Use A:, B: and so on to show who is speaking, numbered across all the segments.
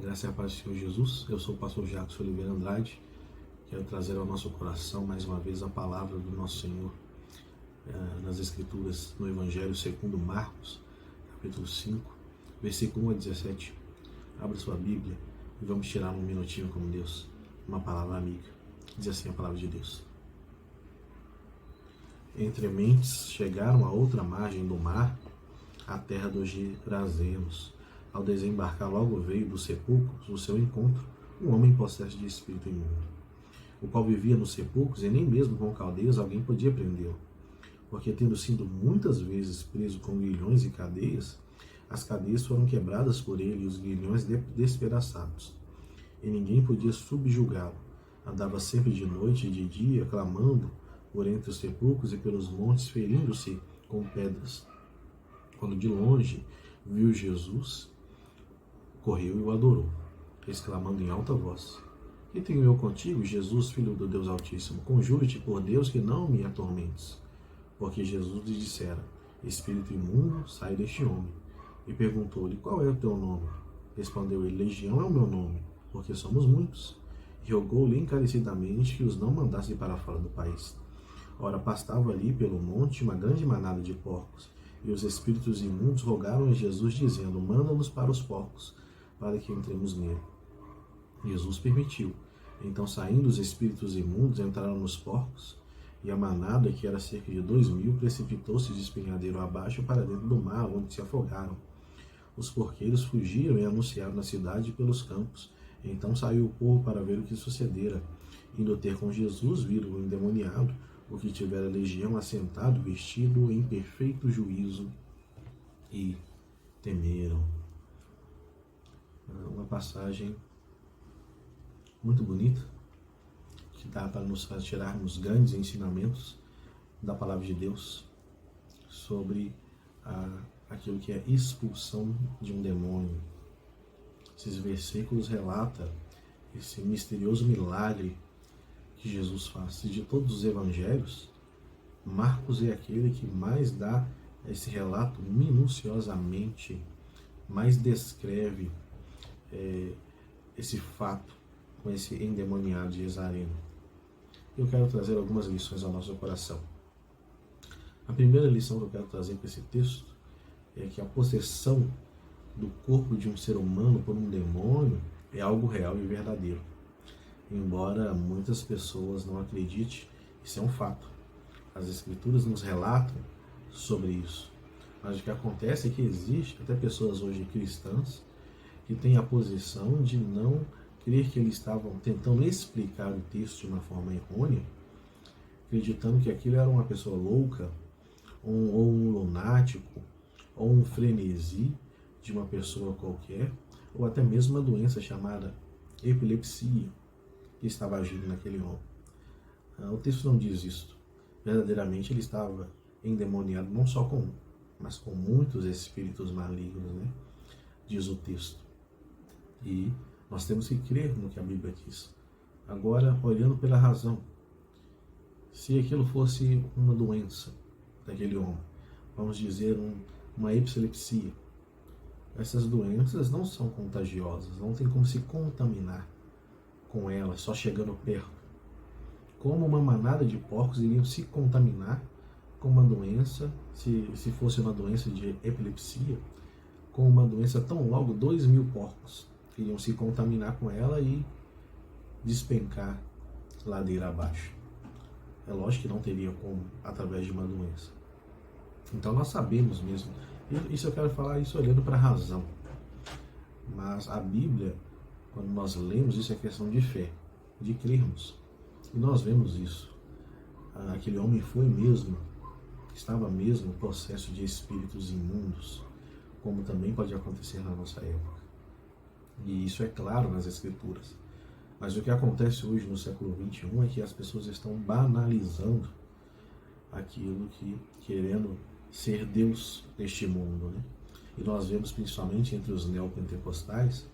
A: Graça e a paz do Senhor Jesus. Eu sou o pastor Jacques Oliveira Andrade. Quero trazer ao nosso coração mais uma vez a palavra do nosso Senhor nas Escrituras, no Evangelho segundo Marcos, capítulo 5, versículo 1 a 17. Abra sua Bíblia e vamos tirar um minutinho com Deus, uma palavra amiga. Diz assim a palavra de Deus. Entre mentes chegaram a outra margem do mar, a terra dos Gerazenos. Ao desembarcar, logo veio dos sepulcros o seu encontro um homem possesso de espírito imundo, o qual vivia nos sepulcros, e nem mesmo com caldeias alguém podia prendê-lo, porque tendo sido muitas vezes preso com grilhões e cadeias, as cadeias foram quebradas por ele e os grilhões despedaçados, e ninguém podia subjugá-lo. Andava sempre de noite e de dia, clamando por entre os sepulcros e pelos montes, ferindo-se com pedras. Quando de longe viu Jesus, correu e o adorou, exclamando em alta voz: Que tenho eu contigo, Jesus, Filho do Deus Altíssimo? Conjuro-te por Deus que não me atormentes. Porque Jesus lhe dissera: Espírito imundo, sai deste homem. E perguntou-lhe: Qual é o teu nome? Respondeu ele: Legião é o meu nome, porque somos muitos. E rogou-lhe encarecidamente que os não mandasse para fora do país. Ora, pastava ali pelo monte uma grande manada de porcos, e os espíritos imundos rogaram a Jesus, dizendo: Manda-nos para os porcos, para que entremos nele. Jesus permitiu. Então, saindo os espíritos imundos, entraram nos porcos, e a manada, que era cerca de 2.000, precipitou-se de espinhadeiro abaixo para dentro do mar, onde se afogaram. Os porqueiros fugiram e anunciaram na cidade e pelos campos. Então saiu o povo para ver o que sucedera. Indo ter com Jesus, viram o endemoniado, o que tivera legião, assentado, vestido em perfeito juízo, e temeram. Uma passagem muito bonita, que dá para nos tirarmos grandes ensinamentos da palavra de Deus sobre aquilo que é expulsão de um demônio. Esses versículos relatam esse misterioso milagre que Jesus faz. E de todos os evangelhos, Marcos é aquele que mais dá esse relato minuciosamente, mais descreve esse fato com esse endemoniado de Gezareno. Eu quero trazer algumas lições ao nosso coração. A primeira lição que eu quero trazer para esse texto é que a possessão do corpo de um ser humano por um demônio é algo real e verdadeiro. Embora muitas pessoas não acreditem, isso é um fato. As Escrituras nos relatam sobre isso. Mas o que acontece é que existe até pessoas hoje cristãs que têm a posição de não crer que eles estavam tentando explicar o texto de uma forma errônea, acreditando que aquilo era uma pessoa louca, ou um lunático, ou um frenesi de uma pessoa qualquer, ou até mesmo uma doença chamada epilepsia que estava agindo naquele homem. O texto não diz isso. Verdadeiramente ele estava endemoniado, não só com um, mas com muitos espíritos malignos, né? Diz o texto. E nós temos que crer no que a Bíblia diz. Agora, olhando pela razão, se aquilo fosse uma doença daquele homem, vamos dizer uma epilepsia, essas doenças não são contagiosas, não tem como se contaminar com elas, só chegando perto. Como uma manada de porcos iriam se contaminar com uma doença, se fosse uma doença de epilepsia, com uma doença tão logo 2.000 porcos iriam se contaminar com ela e despencar ladeira abaixo. É lógico que não teria como através de uma doença. Então nós sabemos mesmo. Isso eu quero falar isso olhando para a razão. Mas a Bíblia, quando nós lemos, isso é questão de fé, de crermos. E nós vemos isso. Aquele homem estava mesmo em processo de espíritos imundos, como também pode acontecer na nossa época. E isso é claro nas Escrituras. Mas o que acontece hoje no século XXI é que as pessoas estão banalizando aquilo que querendo ser Deus neste mundo, né? E nós vemos principalmente entre os neopentecostais,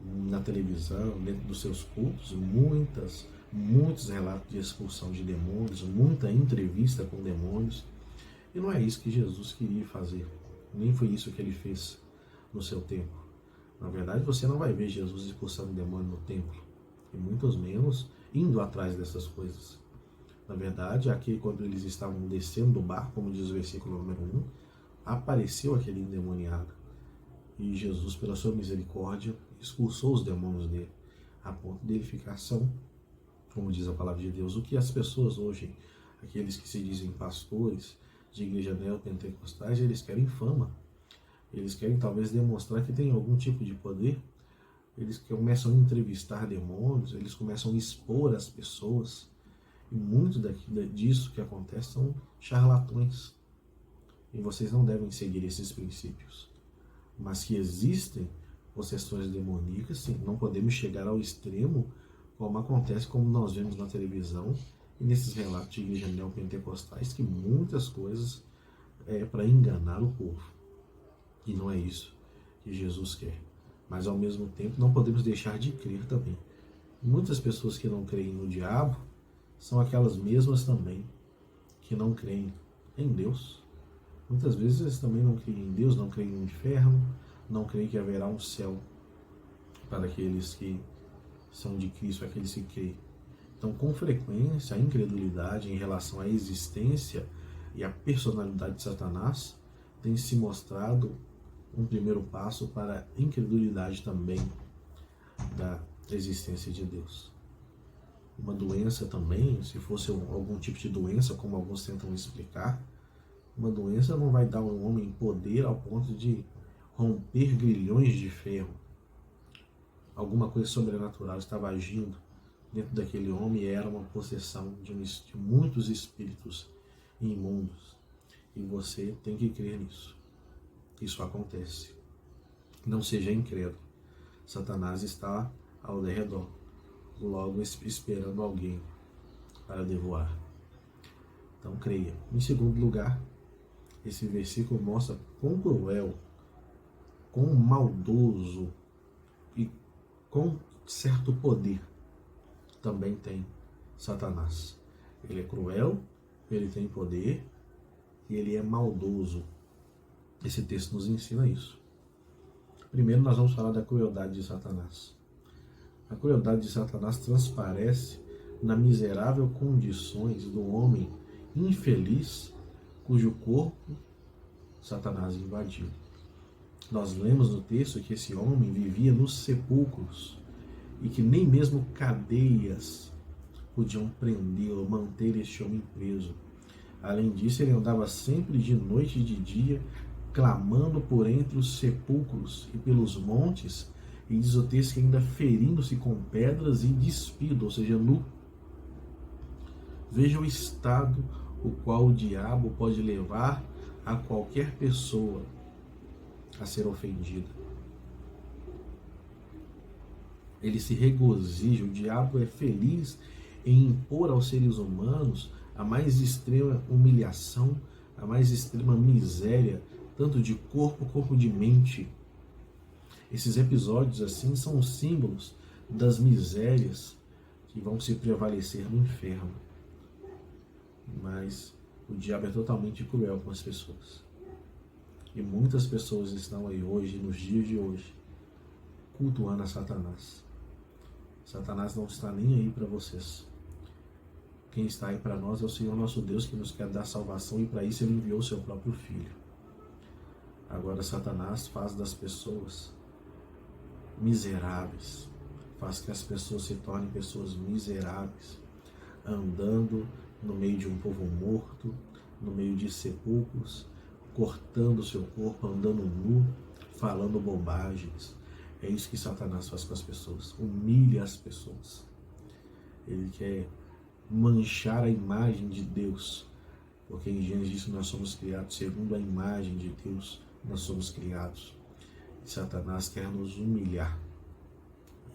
A: na televisão, dentro dos seus cultos, muitos relatos de expulsão de demônios, muita entrevista com demônios. E não é isso que Jesus queria fazer. Nem foi isso que ele fez no seu tempo. Na verdade, você não vai ver Jesus expulsando demônio no templo, e muito menos indo atrás dessas coisas. Na verdade, aqui quando eles estavam descendo do barco, como diz o versículo número 1, apareceu aquele endemoniado. E Jesus, pela sua misericórdia, expulsou os demônios dele, a ponto dele ficar são, como diz a palavra de Deus. O que as pessoas hoje, aqueles que se dizem pastores de igreja neopentecostais, eles querem fama. Eles querem talvez demonstrar que tem algum tipo de poder. Eles começam a entrevistar demônios, eles começam a expor as pessoas. E muito disso que acontece são charlatões. E vocês não devem seguir esses princípios. Mas que existem possessões demoníacas, sim, não podemos chegar ao extremo, como acontece, como nós vemos na televisão e nesses relatos de igreja neopentecostais, que muitas coisas é para enganar o povo. E não é isso que Jesus quer. Mas ao mesmo tempo não podemos deixar de crer também. Muitas pessoas que não creem no diabo são aquelas mesmas também que não creem em Deus. Muitas vezes eles também não creem em Deus, não creem no inferno, não creem que haverá um céu para aqueles que são de Cristo, aqueles que creem. Então, com frequência, a incredulidade em relação à existência e à personalidade de Satanás tem se mostrado um primeiro passo para a incredulidade também da existência de Deus. Uma doença também, se fosse algum tipo de doença, como alguns tentam explicar, uma doença não vai dar ao homem poder ao ponto de romper grilhões de ferro. Alguma coisa sobrenatural estava agindo dentro daquele homem e era uma possessão de muitos espíritos imundos. E você tem que crer nisso. Isso acontece. Não seja incrédulo. Satanás está ao redor, logo esperando alguém para devorar. Então creia. Em segundo lugar, esse versículo mostra quão cruel, quão maldoso e com certo poder também tem Satanás. Ele é cruel, ele tem poder e ele é maldoso. Esse texto nos ensina isso. Primeiro nós vamos falar da crueldade de Satanás. A crueldade de Satanás transparece na miserável condições do homem infeliz cujo corpo Satanás invadiu. Nós lemos no texto que esse homem vivia nos sepulcros e que nem mesmo cadeias podiam prendê-lo, manter este homem preso. Além disso, ele andava sempre de noite e de dia, clamando por entre os sepulcros e pelos montes, e diz o texto que ainda ferindo-se com pedras e despido, ou seja, nu. Veja o estado o qual o diabo pode levar a qualquer pessoa a ser ofendida. Ele se regozija, o diabo é feliz em impor aos seres humanos a mais extrema humilhação, a mais extrema miséria, tanto de corpo como de mente. Esses episódios assim são símbolos das misérias que vão se prevalecer no inferno. Mas o diabo é totalmente cruel com as pessoas. E muitas pessoas estão aí hoje, nos dias de hoje, cultuando a Satanás. Satanás não está nem aí para vocês. Quem está aí para nós é o Senhor nosso Deus, que nos quer dar salvação, e para isso Ele enviou o seu próprio Filho. Agora Satanás faz das pessoas miseráveis, faz que as pessoas se tornem pessoas miseráveis, andando no meio de um povo morto, no meio de sepulcros, cortando o seu corpo, andando nu, falando bobagens. É isso que Satanás faz com as pessoas, humilha as pessoas. Ele quer manchar a imagem de Deus, porque em Gênesis diz que nós somos criados segundo a imagem de Deus, nós somos criados. E Satanás quer nos humilhar.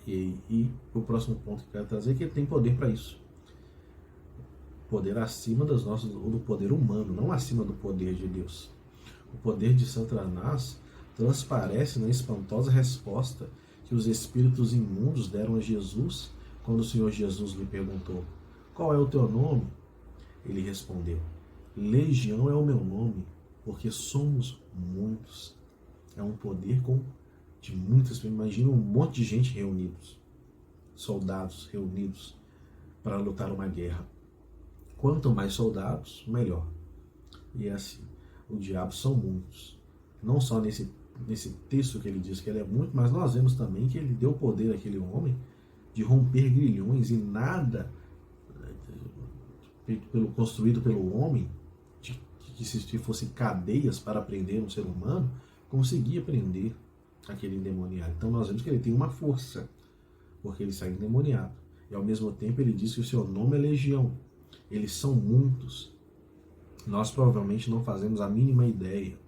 A: E o próximo ponto que eu quero trazer é que ele tem poder para isso. Poder acima do poder humano, não acima do poder de Deus. O poder de Satanás transparece na espantosa resposta que os espíritos imundos deram a Jesus quando o Senhor Jesus lhe perguntou: qual é o teu nome? Ele respondeu: Legião é o meu nome, porque somos muitos. É um poder com de muitas pessoas. Imagina um monte de gente reunidos, soldados reunidos para lutar uma guerra. Quanto mais soldados, melhor. E é assim, o diabo são muitos. Não só nesse texto que ele diz que ele é muito, mas nós vemos também que ele deu poder àquele homem de romper grilhões, e nada construído pelo homem, que se fossem cadeias para prender um ser humano, conseguia prender aquele endemoniado. Então nós vemos que ele tem uma força, porque ele sai endemoniado. E ao mesmo tempo ele diz que o seu nome é Legião. Eles são muitos. Nós provavelmente não fazemos a mínima ideia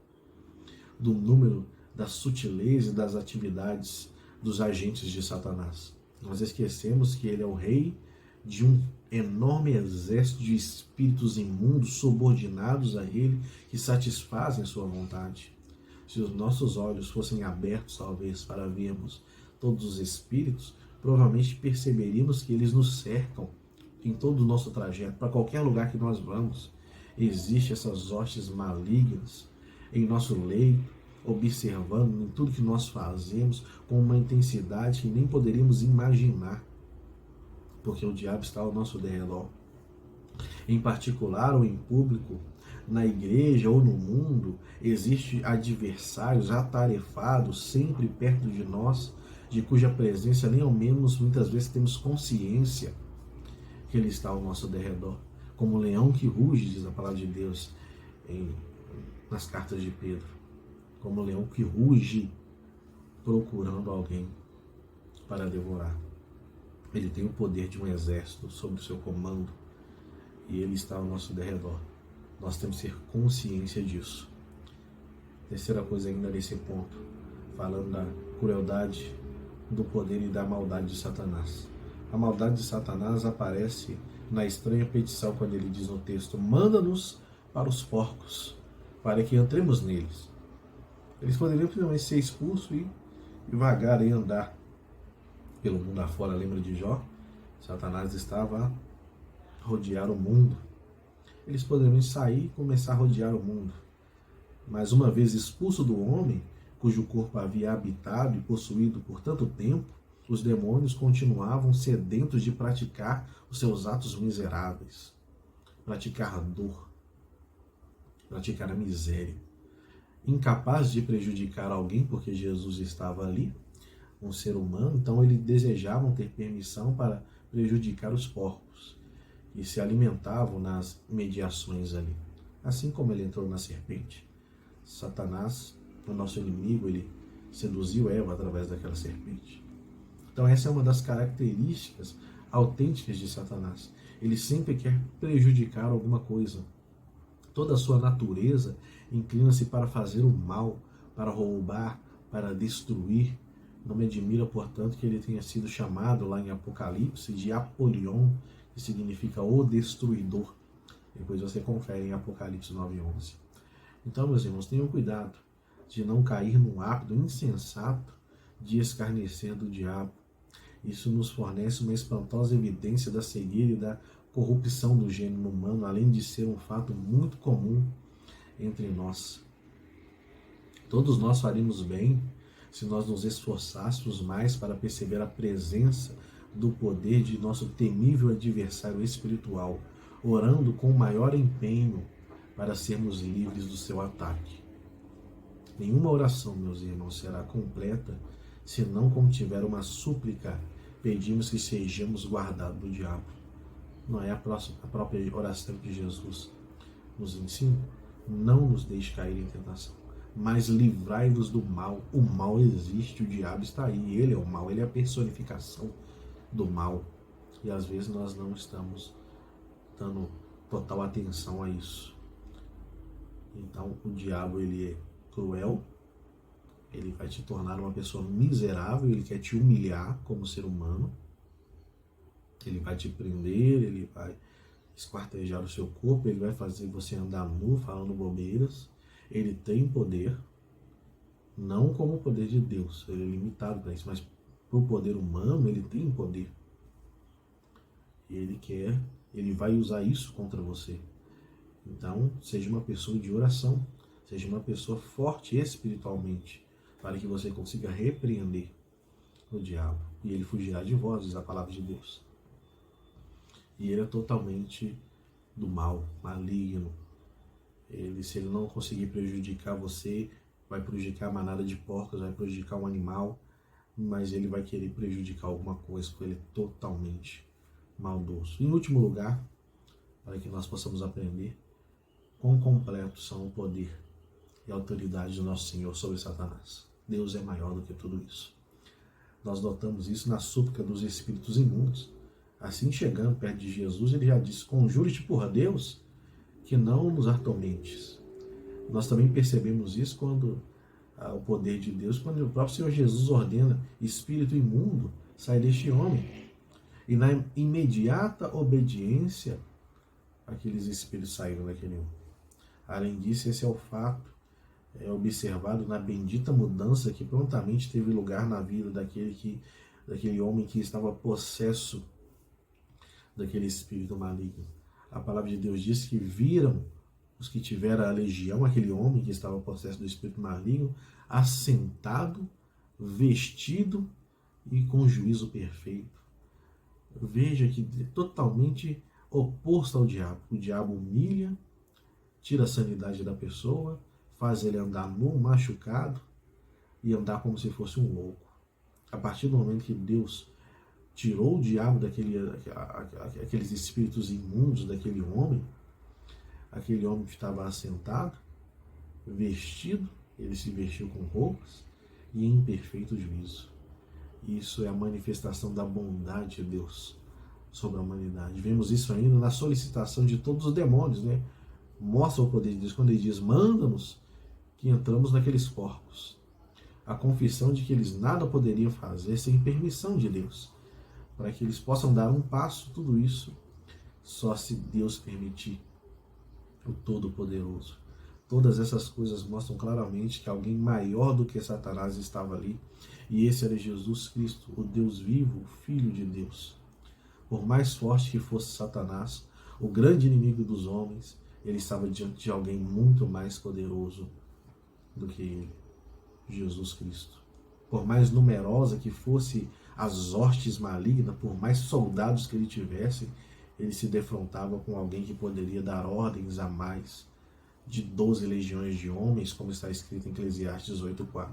A: do número, da sutileza e das atividades dos agentes de Satanás. Nós esquecemos que ele é o rei de um enorme exército de espíritos imundos subordinados a ele, que satisfazem a sua vontade. Se os nossos olhos fossem abertos, talvez, para vermos todos os espíritos, provavelmente perceberíamos que eles nos cercam em todo o nosso trajeto, para qualquer lugar que nós vamos. Existem essas hostes malignas em nosso leito, observando em tudo que nós fazemos com uma intensidade que nem poderíamos imaginar, porque o diabo está ao nosso derredor. Em particular ou em público, na igreja ou no mundo, existem adversários atarefados sempre perto de nós, de cuja presença nem ao menos muitas vezes temos consciência que ele está ao nosso derredor. Como um leão que ruge, diz a palavra de Deus nas cartas de Pedro. Como um leão que ruge procurando alguém para devorar. Ele tem o poder de um exército sob o seu comando e ele está ao nosso derredor. Nós temos que ter consciência disso. Terceira coisa ainda nesse ponto, falando da crueldade, do poder e da maldade de Satanás. A maldade de Satanás aparece na estranha petição quando ele diz no texto: manda-nos para os porcos, para que entremos neles. Eles poderiam simplesmente ser expulsos e vagar e andar pelo mundo afora. Lembra de Jó? Satanás estava a rodear o mundo. Eles poderiam sair e começar a rodear o mundo. Mas uma vez expulso do homem, cujo corpo havia habitado e possuído por tanto tempo, os demônios continuavam sedentos de praticar os seus atos miseráveis, praticar a dor, praticar a miséria. Incapaz de prejudicar alguém, porque Jesus estava ali, um ser humano, então eles desejavam ter permissão para prejudicar os porcos, que se alimentavam nas mediações ali. Assim como ele entrou na serpente. Satanás, o nosso inimigo, ele seduziu Eva através daquela serpente. Então essa é uma das características autênticas de Satanás. Ele sempre quer prejudicar alguma coisa. Toda a sua natureza inclina-se para fazer o mal, para roubar, para destruir. Não me admira, portanto, que ele tenha sido chamado lá em Apocalipse de Apolion, que significa o destruidor. Depois você confere em Apocalipse 9:11. Então, meus irmãos, tenham cuidado de não cair num hábito insensato de escarnecer do diabo. Isso nos fornece uma espantosa evidência da cegueira e da corrupção do gênero humano, além de ser um fato muito comum entre nós. Todos nós faríamos bem se nós nos esforçássemos mais para perceber a presença do poder de nosso temível adversário espiritual, orando com maior empenho para sermos livres do seu ataque. Nenhuma oração, meus irmãos, será completa se não contiver uma súplica. Pedimos que sejamos guardados do diabo. Não é a própria oração que Jesus nos ensina? Não nos deixe cair em tentação, mas livrai-vos do mal. O mal existe, o diabo está aí, ele é o mal, ele é a personificação do mal. E às vezes nós não estamos dando total atenção a isso. Então o diabo, ele é cruel, ele vai te tornar uma pessoa miserável, ele quer te humilhar como ser humano, ele vai te prender, ele vai esquartejar o seu corpo, ele vai fazer você andar nu, falando bobeiras. Ele tem poder, não como o poder de Deus, ele é limitado para isso, mas para o poder humano ele tem poder. Ele vai usar isso contra você. Então, seja uma pessoa de oração, seja uma pessoa forte espiritualmente, para que você consiga repreender o diabo. E ele fugirá de vós, diz a palavra de Deus. E ele é totalmente do mal, maligno. Se ele não conseguir prejudicar você, vai prejudicar a manada de porcos, vai prejudicar um animal, mas ele vai querer prejudicar alguma coisa, porque ele é totalmente maldoso. Em último lugar, para que nós possamos aprender quão completos são o poder e a autoridade do nosso Senhor sobre Satanás. Deus é maior do que tudo isso. Nós notamos isso na súplica dos espíritos imundos. Assim, chegando perto de Jesus, ele já disse: conjure-te por Deus que não nos atormentes. Nós também percebemos isso quando o poder de Deus, quando o próprio Senhor Jesus ordena: espírito imundo, sai deste homem. E na imediata obediência, aqueles espíritos saíram daquele homem. Além disso, esse é o fato observado na bendita mudança que prontamente teve lugar na vida daquele homem que estava possesso daquele espírito maligno. A palavra de Deus diz que viram os que tiveram a legião, aquele homem que estava possesso do espírito maligno, assentado, vestido e com juízo perfeito. Veja que é totalmente oposto ao diabo. O diabo humilha, tira a sanidade da pessoa, faz ele andar nu, machucado e andar como se fosse um louco. A partir do momento que Deus tirou o diabo aqueles espíritos imundos daquele homem que estava assentado, vestido, ele se vestiu com roupas e em perfeito juízo. Isso é a manifestação da bondade de Deus sobre a humanidade. Vemos isso ainda na solicitação de todos os demônios, né? Mostra o poder de Deus quando ele diz: manda-nos que entramos naqueles corpos. A confissão de que eles nada poderiam fazer sem permissão de Deus. Para que eles possam dar um passo, tudo isso só se Deus permitir. O Todo-Poderoso. Todas essas coisas mostram claramente que alguém maior do que Satanás estava ali, e esse era Jesus Cristo, o Deus vivo, o Filho de Deus. Por mais forte que fosse Satanás, o grande inimigo dos homens, ele estava diante de alguém muito mais poderoso do que ele, Jesus Cristo. Por mais numerosa que fosse as hostes malignas, por mais soldados que ele tivesse, ele se defrontava com alguém que poderia dar ordens a mais de 12 legiões de homens, como está escrito em Eclesiastes 8:4.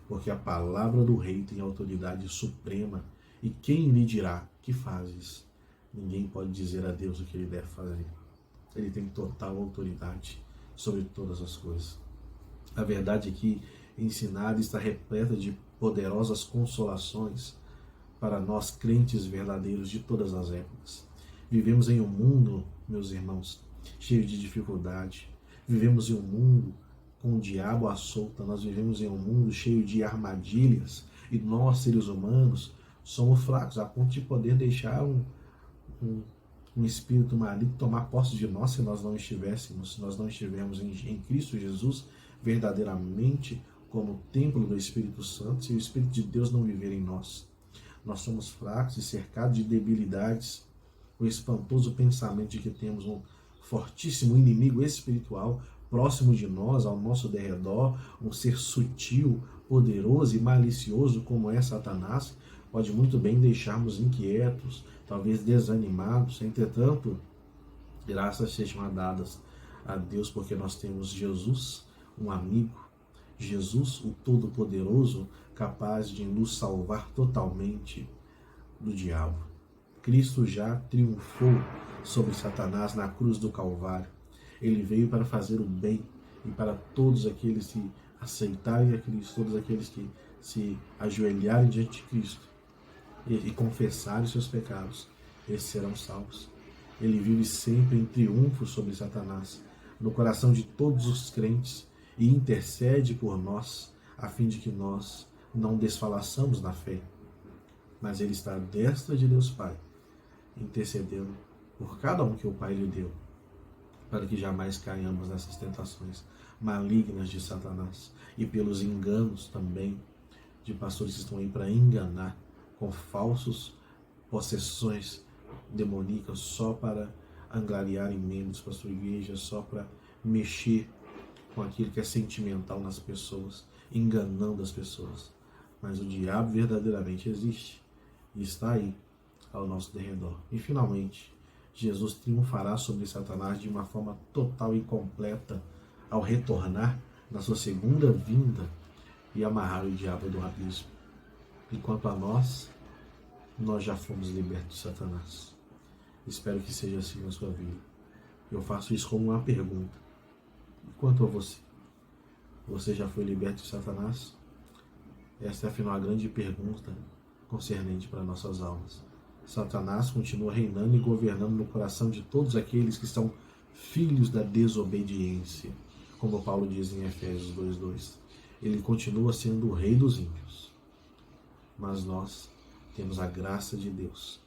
A: Porque a palavra do rei tem autoridade suprema, e quem lhe dirá: que fazes? Ninguém pode dizer a Deus o que ele deve fazer. Ele tem total autoridade sobre todas as coisas. A verdade é que ensinada está repleta de poderosas consolações para nós crentes verdadeiros de todas as épocas. Vivemos em um mundo, meus irmãos, cheio de dificuldade. Vivemos em um mundo com o diabo à solta. Nós vivemos em um mundo cheio de armadilhas. E nós, seres humanos, somos fracos a ponto de poder deixar um espírito maligno tomar posse de nós se nós não estivermos em Cristo Jesus verdadeiramente como templo do Espírito Santo, se o Espírito de Deus não viver em nós. Nós somos fracos e cercados de debilidades. O espantoso pensamento de que temos um fortíssimo inimigo espiritual próximo de nós, ao nosso derredor, um ser sutil, poderoso e malicioso como é Satanás, pode muito bem deixarmos inquietos, talvez desanimados. Entretanto, graças sejam dadas a Deus, porque nós temos Jesus, um amigo, Jesus, o Todo-Poderoso, capaz de nos salvar totalmente do diabo. Cristo já triunfou sobre Satanás na cruz do Calvário. Ele veio para fazer o bem e para todos aqueles que aceitarem a Cristo, todos aqueles que se ajoelharem diante de Cristo e confessarem seus pecados, esses serão salvos. Ele vive sempre em triunfo sobre Satanás, no coração de todos os crentes, e intercede por nós, a fim de que nós não desfaleçamos na fé. Mas ele está à destra de Deus Pai, intercedendo por cada um que o Pai lhe deu, para que jamais caiamos nessas tentações malignas de Satanás e pelos enganos também de pastores que estão aí para enganar com falsos possessões demoníacas só para angariarem membros para a sua igreja, só para mexer com aquilo que é sentimental nas pessoas, enganando as pessoas. Mas o diabo verdadeiramente existe e está aí ao nosso derredor. E finalmente, Jesus triunfará sobre Satanás de uma forma total e completa ao retornar na sua segunda vinda e amarrar o diabo do abismo. E quanto a nós já fomos libertos de Satanás. Espero que seja assim na sua vida. Eu faço isso como uma pergunta. E quanto a você? Você já foi liberto de Satanás? Esta é afinal a grande pergunta concernente para nossas almas. Satanás continua reinando e governando no coração de todos aqueles que são filhos da desobediência, como Paulo diz em Efésios 2:2. Ele continua sendo o rei dos ímpios. Mas nós temos a graça de Deus,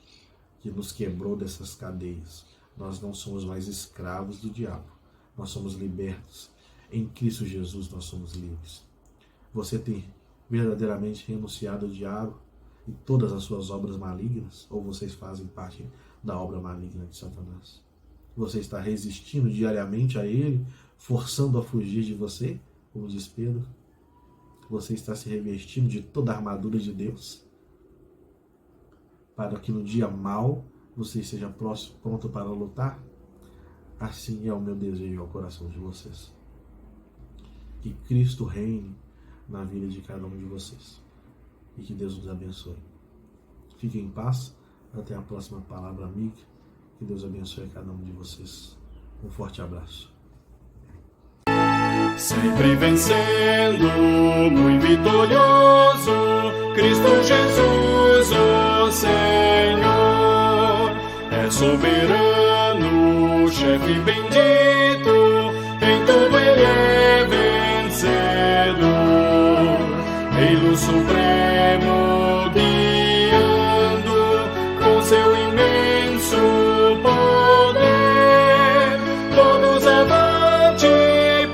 A: que nos quebrou dessas cadeias. Nós não somos mais escravos do diabo. Nós somos libertos. Em Cristo Jesus nós somos livres. Você tem verdadeiramente renunciado ao diabo e todas as suas obras malignas? Ou vocês fazem parte da obra maligna de Satanás? Você está resistindo diariamente a ele, forçando a fugir de você, como diz Pedro? Você está se revestindo de toda a armadura de Deus, para que no dia mau você esteja pronto para lutar? Assim é o meu desejo ao coração de vocês. Que Cristo reine na vida de cada um de vocês. E que Deus os abençoe. Fiquem em paz. Até a próxima palavra amiga. Que Deus abençoe cada um de vocês. Um forte abraço.
B: Sempre vencendo, muito vitorioso, Cristo Jesus, o Senhor, é soberano, chefe bendito, em tudo Ele é vencedor, Rei supremo, guiando com seu imenso poder, todos avante,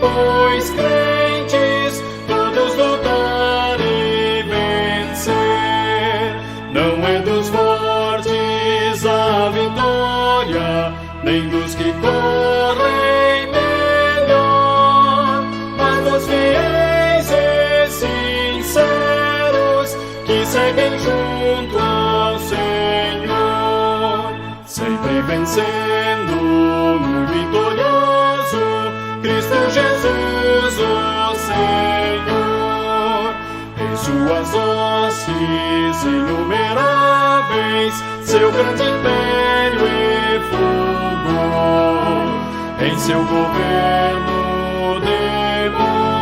B: pois crentes, todos lutar e vencer. Não é dos fortes a vitória, nem dos que correm melhor, mas dos fiéis e sinceros que seguem junto ao Senhor. Sempre vencendo, muito vitorioso, Cristo Jesus, o Senhor, em suas hostes inumeráveis, seu grande império e fulgor, em seu governo demônio.